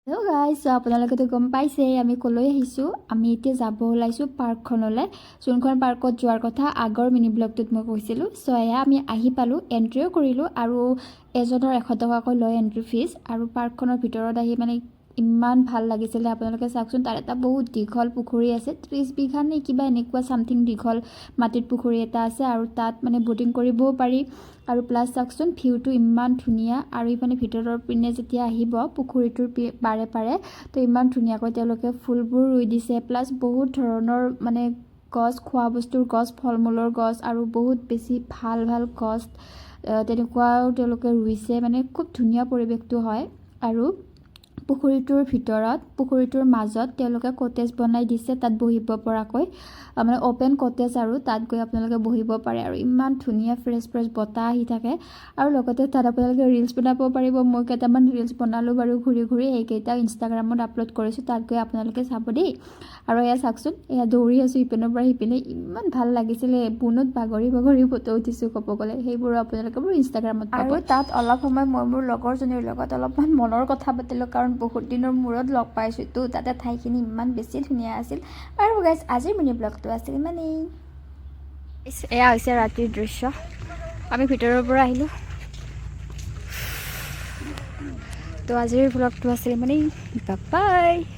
Hello' guys, আপোনালোকেতো গম পাইছে আমি ক'লৈ আহিছোঁ। আমি এতিয়া যাব ওলাইছোঁ পাৰ্কখনলৈ, যোনখন পাৰ্কত যোৱাৰ কথা আগৰ মিনি ব্লগটোত মই কৈছিলোঁ। চ' এয়া আমি আহি পালোঁ, এণ্ট্ৰিও কৰিলোঁ আৰু এজনৰ 100 টকাকৈ লয় এণ্ট্ৰি ফিজ। আৰু পাৰ্কখনৰ ভিতৰত আহি মানে ইমান ভাল লাগিছিলে, আপোনালোকে চাওকচোন। তাৰ এটা বহুত দীঘল পুখুৰী আছে, 30 বিঘা নে কিবা এনেকুৱা চামথিং দীঘল মাটিত পুখুৰী এটা আছে আৰু তাত মানে ব'টিং কৰিবও পাৰি। আৰু প্লাছ চাওকচোন, ভিউটো ইমান ধুনীয়া। আৰু ইপিনে ভিতৰৰ পিনে যেতিয়া আহিব পুখুৰীটোৰ পাৰে পাৰে, তো ইমান ধুনীয়াকৈ তেওঁলোকে ফুলবোৰ ৰুই দিছে। প্লাছ বহুত ধৰণৰ মানে গছ, খোৱা বস্তুৰ গছ, ফল মূলৰ গছ আৰু বহুত বেছি ভাল ভাল গছ তেনেকুৱাও তেওঁলোকে ৰুইছে। মানে খুব ধুনীয়া পৰিৱেশটো হয়। আৰু পুখুৰীটোৰ ভিতৰত, পুখুৰীটোৰ মাজত তেওঁলোকে কটেজ বনাই দিছে, তাত বহিব পৰাকৈ, মানে অ'পেন কটেজ। আৰু তাত গৈ আপোনালোকে বহিব পাৰে আৰু ইমান ধুনীয়া ফ্ৰেছ ফ্ৰেছ বতাহ আহি থাকে। আৰু লগতে তাত আপোনালোকে ৰিলচ বনাব পাৰিব। মই কেইটামান ৰিলচ বনালোঁ বাৰু ঘূৰি ঘূৰি, সেইকেইটা ইনষ্টাগ্ৰামত আপলোড কৰিছোঁ, তাত গৈ আপোনালোকে চাব দেই। আৰু এয়া চাওকচোন, এয়া দৌৰি আছোঁ ইপিনৰ পৰা সিপিনে, ইমান ভাল লাগিছিলে। বুনত বাগৰি বাগৰি ফটো উঠিছোঁ ক'ব গ'লে, সেইবোৰো আপোনালোকে মোৰ ইনষ্টাগ্ৰামত পাব। আৰু তাত অলপ সময় মই মোৰ লগৰজনীৰ লগত অলপমান মনৰ কথা পাতিলোঁ, কাৰণ বহুত দিনৰ মূৰত লগ পাইছোঁতো। তাতে ঠাইখিনি ইমান বেছি ধুনীয়া আছিল। আৰু গাইজ, আজিৰ মিনি ব্লগটো আছিল ইমানেই। এয়া হৈছে ৰাতিৰ দৃশ্য। আমি ভিতৰৰ পৰা আহিলোঁ, তো আজিৰ ব্লগটো আছিল ইমানেই। Bye bye.